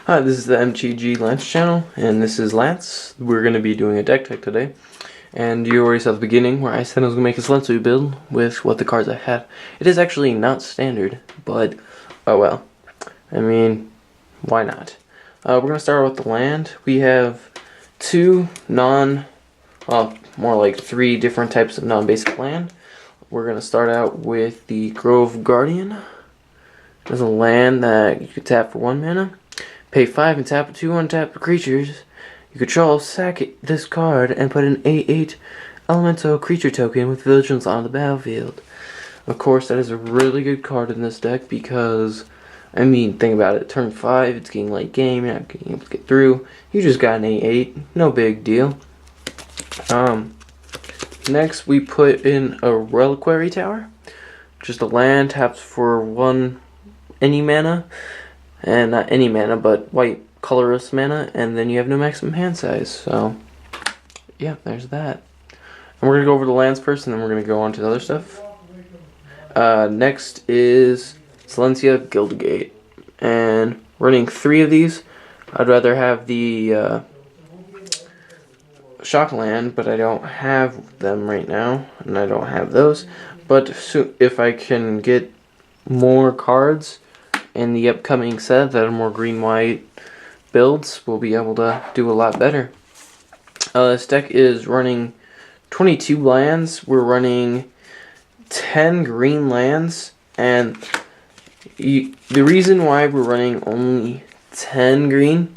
Hi, this is the MTG Lance channel, and this is Lance. We're going to be doing a deck tech today. And you already saw the beginning where I said I was going to make a selesnya build with what the cards I have. It is actually not standard, but oh well. I mean, why not? We're going to start with the land. We have more like three different types of non-basic land. We're going to start out with the Grove Guardian. There's a land that you could tap for 1 mana. Pay 5 and tap 2 untap creatures. You control, sack this card and put an 8/8 elemental creature token with vigilance on the battlefield. Of course, that is a really good card in this deck because, I mean, think about it. Turn 5, it's getting late game, you're not getting able to get through. You just got an 8/8, no big deal. Next, we put in a Reliquary Tower. Just a land, taps for any mana. And not any mana, but white colorless mana, and then you have no maximum hand size. So, yeah, there's that. And we're going to go over the lands first, and then we're going to go on to the other stuff. Next is Selesnya Guildgate. And running 3 of these. I'd rather have the Shock Land, but I don't have them right now, and I don't have those. But if I can get more cards in the upcoming set that are more green-white builds, we'll be able to do a lot better. This deck is running 22 lands. We're running 10 green lands, and the reason why we're running only 10 green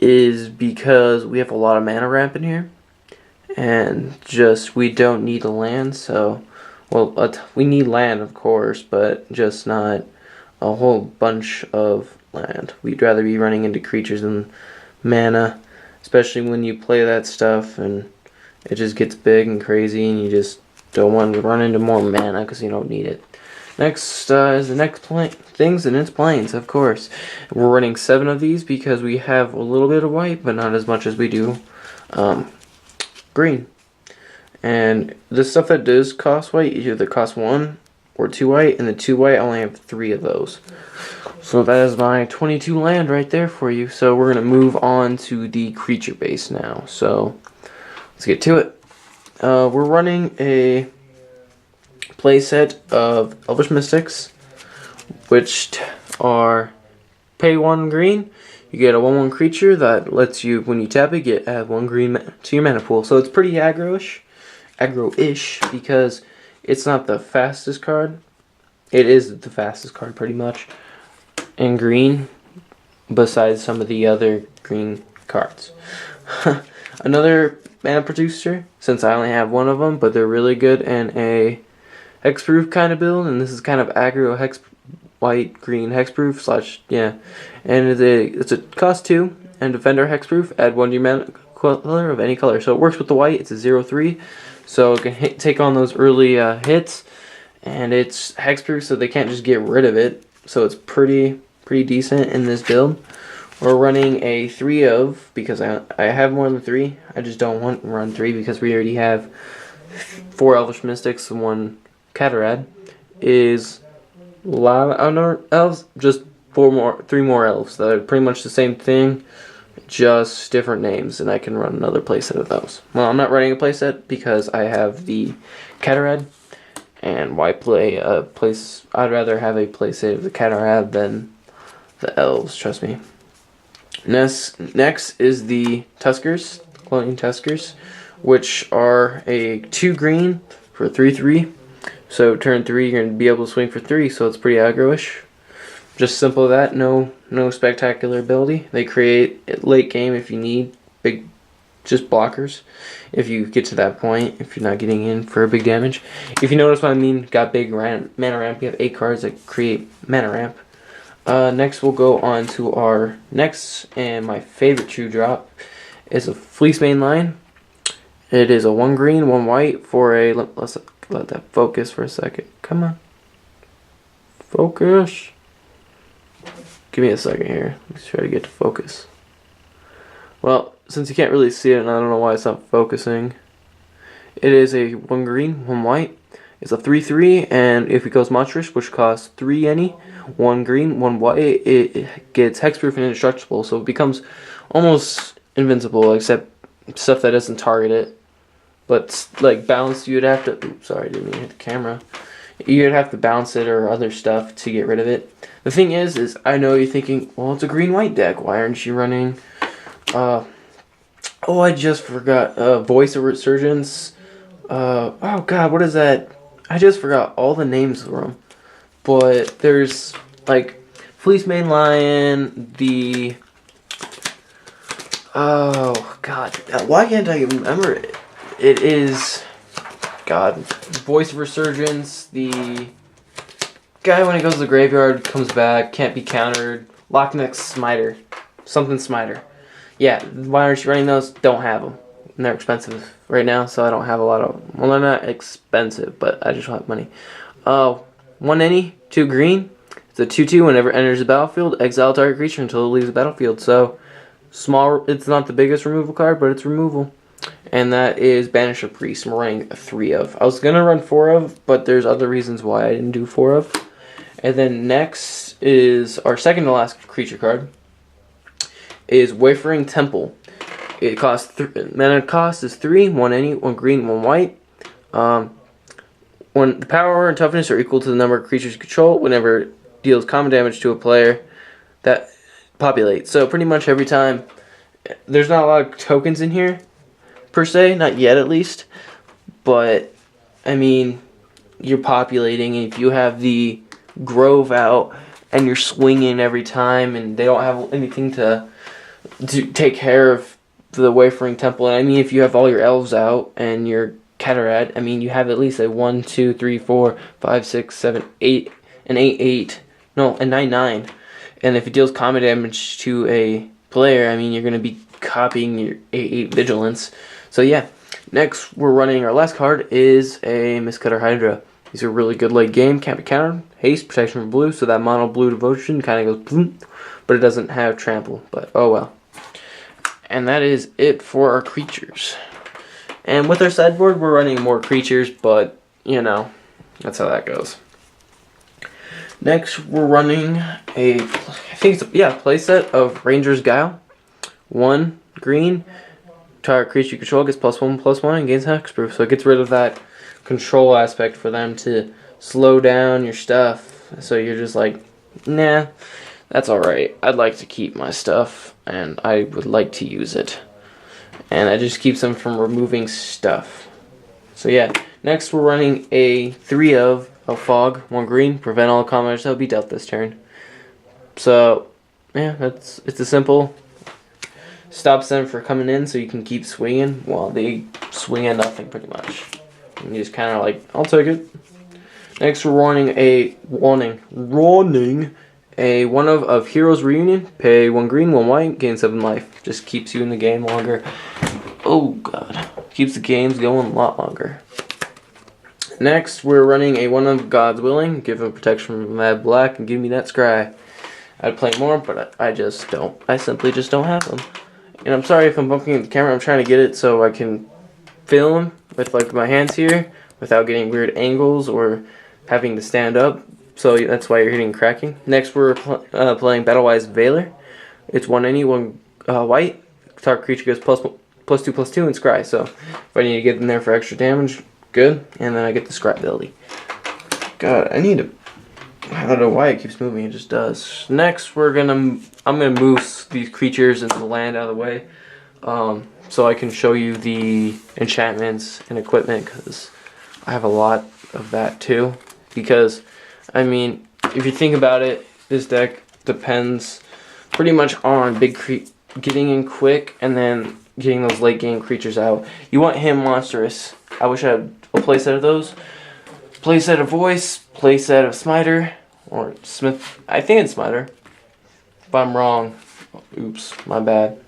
is because we have a lot of mana ramp in here, and we don't need a land. So, well, we need land, of course, but just not a whole bunch of land. We'd rather be running into creatures than mana, especially when you play that stuff and it just gets big and crazy and you just don't want to run into more mana because you don't need it. Next is the next things, and it's plains, of course. We're running 7 of these because we have a little bit of white, but not as much as we do green. And the stuff that does cost white either costs 1 or 2 white, and the 2 white I only have 3 of those. So that is my 22 land right there for you. So we're going to move on to the creature base now. So let's get to it. We're running a playset of Elvish Mystics, which are pay 1 green. You get a 1/1 creature that lets you, when you tap it, add 1 green to your mana pool. So it's pretty aggro-ish because it's not the fastest card. It is the fastest card pretty much in green, besides some of the other green cards. Another mana producer, since I only have 1 of them, but they're really good in a hexproof kind of build, and this is kind of aggro white green hexproof and it's a cost 2 and defender hexproof. Add 1 to your mana color of any color. So it works with the white. It's a 0/3. So it can take on those early hits, and it's hexproof, so they can't just get rid of it. So it's pretty decent in this build. We're running a 3 of, because I have more than 3. I just don't want to run 3 because we already have 4 Elvish Mystics and 1 Catarad. Is a lot of elves, just 3 more elves that are pretty much the same thing, just different names, and I can run another playset of those. Well, I'm not running a playset because I have the Catarad, and why play a place? I'd rather have a playset of the Catarad than the elves, trust me. Next is the Tuskers, Cloning Tuskers, which are a 2 green for 3/3. So turn 3, you're going to be able to swing for 3, so it's pretty aggro-ish. Just simple as that, no spectacular ability. They create late game if you need just blockers. If you get to that point, if you're not getting in for a big damage. If you notice what I mean, got big mana ramp. You have 8 cards that create mana ramp. Next we'll go on to our next, and my favorite true drop is a Fleece Mainline. It is a 1 green, 1 white for a, let's let that focus for a second. Come on. Focus. Give me a second here. Let's try to get to focus. Well, since you can't really see it, and I don't know why it's not focusing, it is a 1 green, 1 white. It's a 3/3, and if it goes monstrous, which costs 3 any, 1 green, 1 white, it gets hexproof and indestructible, so it becomes almost invincible, except stuff that doesn't target it. But like bounce, you'd have to. Oops, sorry, I didn't mean to hit the camera. You'd have to bounce it or other stuff to get rid of it. The thing is I know you're thinking, well, it's a green-white deck. Why aren't you running? Oh, I just forgot. Voice of Resurgence. Oh God, what is that? I just forgot all the names of them. But there's like Fleece Mane Lion, the. Oh God, why can't I remember it? It is. God, Voice of Resurgence, the guy when he goes to the graveyard comes back, can't be countered. Loch Neck Smiter, something Smiter. Yeah, why aren't you running those? Don't have them. And they're expensive right now, so I don't have a lot of. Well, they're not expensive, but I just don't have money. 1 any, 2 green. It's a 2/2. Whenever it enters the battlefield, exile target creature until it leaves the battlefield. So small. It's not the biggest removal card, but it's removal. And that is Banish a Priest. I'm running 3 of. I was going to run 4 of, but there's other reasons why I didn't do 4 of. And then next is our second to last creature card. Is Wayfaring Temple. It costs mana cost is 3, 1 any, 1 green, 1 white. When the power and toughness are equal to the number of creatures you control, whenever it deals common damage to a player, that populates. So pretty much every time, there's not a lot of tokens in here, per se, not yet at least, but I mean, you're populating, and if you have the Grove out and you're swinging every time and they don't have anything to take care of the Wayfaring Temple, and I mean if you have all your elves out and your Cataract, I mean you have at least a 1, 2, 3, 4, 5, 6, 7, 8, an 8, 8, no, a 9, 9, and if it deals combat damage to a player, I mean you're going to be copying your 8, 8 Vigilance. So yeah, next we're running our last card is a Mistcutter Hydra. These are really good late game, can't be countered, haste, protection from blue, so that mono blue devotion kind of goes boom, but it doesn't have trample, but oh well. And that is it for our creatures. And with our sideboard, we're running more creatures, but you know, that's how that goes. Next, we're running a, I think it's a, playset of Ranger's Guile. 1 green. Target creature you control gets +1/+1 and gains hexproof. So it gets rid of that control aspect for them to slow down your stuff. So you're just like, nah, that's alright. I'd like to keep my stuff and I would like to use it. And that just keeps them from removing stuff. So yeah, next we're running a 3 of Fog, 1 green, prevent all combat that will be dealt this turn. So yeah, it's a simple. Stops them from coming in so you can keep swinging while they swing at nothing pretty much. And you just kind of like, I'll take it. Next we're running a one of Heroes Reunion. Pay 1 green, 1 white, gain 7 life. Just keeps you in the game longer. Oh god. Keeps the games going a lot longer. Next we're running a one of God's Willing. Give him protection from Mad Black and give me that scry. I'd play more, but I just don't. I simply just don't have them. And I'm sorry if I'm bumping the camera. I'm trying to get it so I can film with like my hands here without getting weird angles or having to stand up. So that's why you're hitting cracking. Next we're playing Battlewise Veiler. It's 1 any, 1 white. Target creature goes +2/+2 and scry. So if I need to get in there for extra damage, good. And then I get the scry ability. God, I need to. I don't know why it keeps moving, it just does. Next, I'm gonna move these creatures into the land out of the way, so I can show you the enchantments and equipment, because I have a lot of that too. Because, I mean, if you think about it, this deck depends pretty much on getting in quick and then getting those late game creatures out. You want him monstrous. I wish I had a playset of those. Playset of Voice, playset of Smiter, or Smith, I think it's Smiter. If I'm wrong, oops, my bad.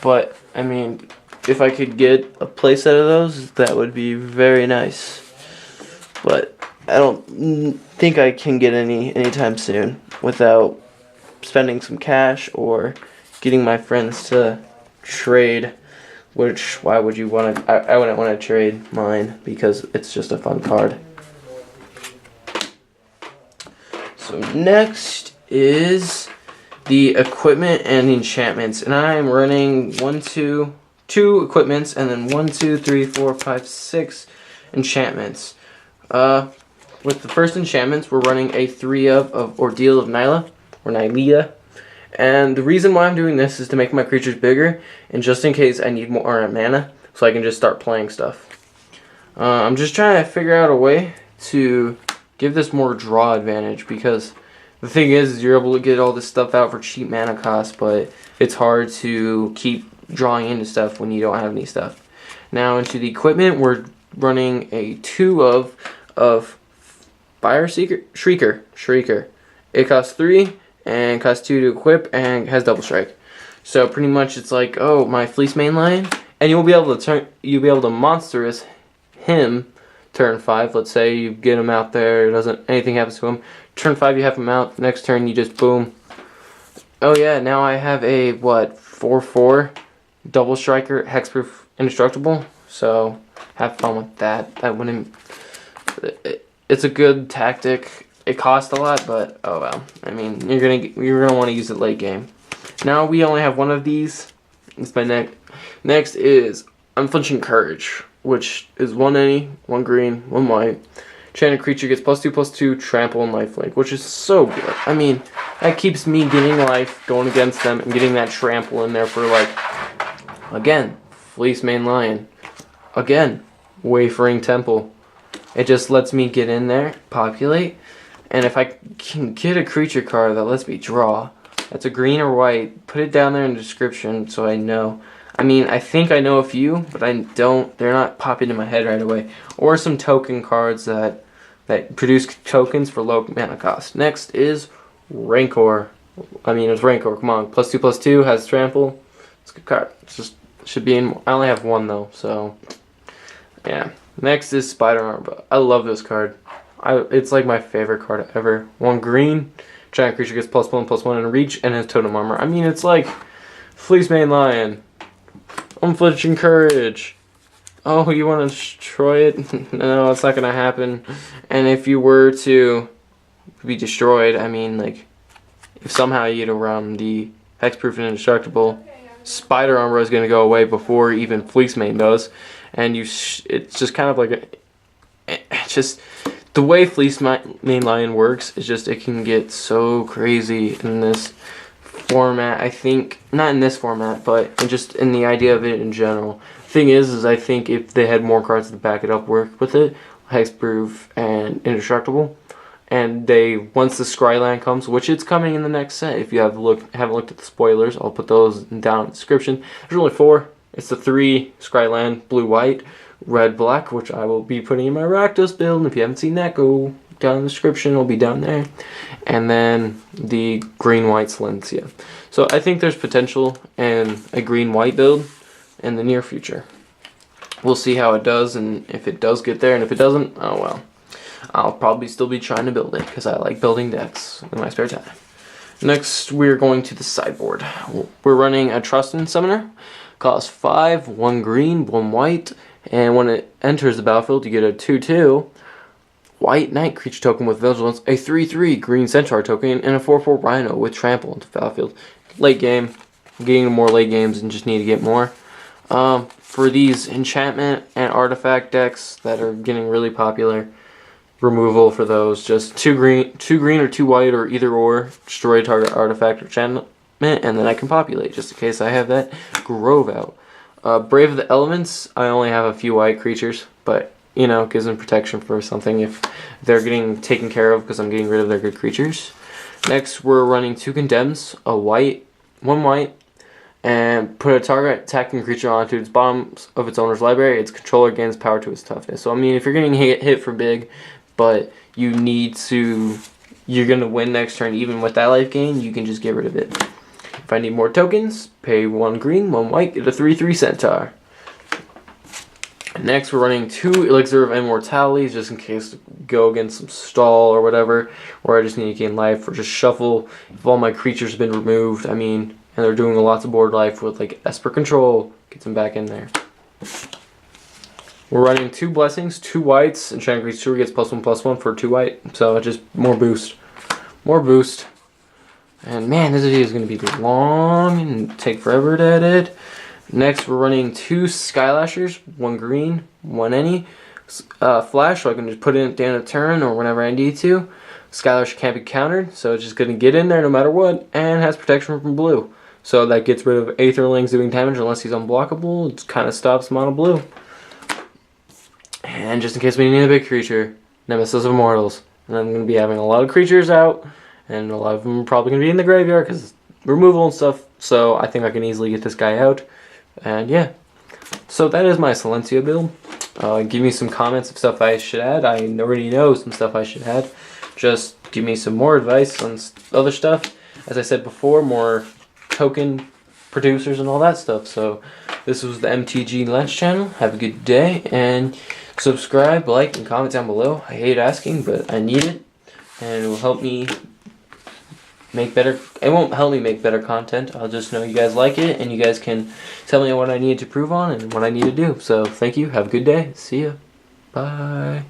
But, I mean, if I could get a playset of those, that would be very nice. But, I don't think I can get any anytime soon without spending some cash or getting my friends to trade. Which, why would you want to, I wouldn't want to trade mine because it's just a fun card. So next is the equipment and the enchantments, and I am running two equipments, and then 1, 2, 3, 4, 5, 6 enchantments. With the first enchantments, we're running a 3 of Ordeal of Nyla, or Nylea. And the reason why I'm doing this is to make my creatures bigger, and just in case I need more mana, so I can just start playing stuff. I'm just trying to figure out a way to give this more draw advantage, because the thing is you're able to get all this stuff out for cheap mana cost, but it's hard to keep drawing into stuff when you don't have any stuff. Now into the equipment, we're running a 2 of Fire Shrieker. It costs 3 and costs 2 to equip and has double strike. So pretty much it's like, oh, my Fleece main line, and you'll be able to monstrous him turn 5. Let's say you get him out there, anything happens to him. Turn 5 you have him out, next turn you just boom. Oh yeah, now I have a 4/4 double striker hexproof indestructible. So have fun with that. It's a good tactic. It costs a lot, but oh well. I mean, you're gonna want to use it late game. Now we only have one of these. It's my next is Unflinching Courage, which is 1 any, 1 green, 1 white. Enchanted creature gets +2/+2 trample and lifelink, which is so good. I mean, that keeps me getting life, going against them, and getting that trample in there for like, again, Fleece main lion, again, Wayfaring Temple. It just lets me get in there, populate, and if I can get a creature card that lets me draw, that's a green or white, put it down there in the description so I know. I mean, I think I know a few, but I don't, they're not popping in my head right away. Or some token cards that produce tokens for low mana cost. Next is Rancor. It's Rancor, come on. +2/+2, has trample. It's a good card. It's just, should be in, I only have 1 though, so yeah. Next is Spider Armor. I love this card. It's like my favorite card ever. 1 green, giant creature gets +1/+1 in reach, and has totem armor. I mean, it's like Fleece main lion, Unflinching Courage. Oh, you want to destroy it? No, it's not gonna happen. And if you were to be destroyed, I mean, like, if somehow you get around the hexproof and indestructible, Spider Armor is gonna go away before even Fleece main does, and it's just kind of like it's just the way Fleece main lion works is just, it can get so crazy in this format. I think not in this format, but just in the idea of it in general. Thing is I think if they had more cards to back it up, work with it, hexproof and indestructible, and once the Scryland comes, which it's coming in the next set, if you haven't looked at the spoilers, I'll put those down in the description. There's only 4. It's the 3 Scryland, blue white, red black, which I will be putting in my Rakdos build, and if you haven't seen that, go down in the description, it'll be down there. And then the green white selesnya. So I think there's potential in a green white build in the near future. We'll see how it does, and if it does get there, and if it doesn't, oh well. I'll probably still be trying to build it, because I like building decks in my spare time. Next, we're going to the sideboard. We're running a Trustin Summoner. Costs 5, 1 green, 1 white, and when it enters the battlefield, you get a 2/2 white knight creature token with vigilance, a 3/3 green centaur token, and a 4/4 rhino with trample into the battlefield. Late game, I'm getting more late games and just need to get more. For these enchantment and artifact decks that are getting really popular, removal for those, just 2 green or 2 white, or either or, destroy target artifact or enchantment, and then I can populate just in case I have that grove out. Brave of the Elements, I only have a few white creatures, but you know, gives them protection for something if they're getting taken care of, because I'm getting rid of their good creatures. Next, we're running 2 Condemns, a white, 1 white, and put a target attacking creature onto its bottom of its owner's library. Its controller gains power to its toughness. So I mean, if you're getting hit for big, but you're gonna win next turn even with that life gain, you can just get rid of it. If I need more tokens, pay 1 green, 1 white, get a 3/3 centaur. Next, we're running 2 Elixir of Immortality, just in case to go against some stall or whatever, or I just need to gain life, or just shuffle if all my creatures have been removed. I mean, and they're doing lots of board life with like Esper Control, gets them back in there. We're running 2 Blessings, 2 whites, and Enchanted Creature gets +1/+1 for 2 white, so just more boost. more boost. And man, this video is going to be long and take forever to edit. Next, we're running 2 Skylashers, 1 green, 1 any. Flash, so I can just put it down a turn or whenever I need to. Skylash can't be countered, so it's just going to get in there no matter what, and has protection from blue. So that gets rid of Aetherlings doing damage unless he's unblockable. It kind of stops mono blue. And just in case we need a big creature, Nemesis of Immortals. And I'm going to be having a lot of creatures out, and a lot of them are probably going to be in the graveyard because removal and stuff. So I think I can easily get this guy out. And yeah, so that is my Selesnya build. Give me some comments of stuff I should add. I already know some stuff I should add. Just give me some more advice on other stuff. As I said before, more token producers and all that stuff. So this was the MTG Lunch channel. Have a good day and subscribe, like, and comment down below. I hate asking, but I need it, and it will help me make better. It won't help me make better content. I'll just know you guys like it, and you guys can tell me what I need to improve on and what I need to do. So thank you. Have a good day. See ya. Bye.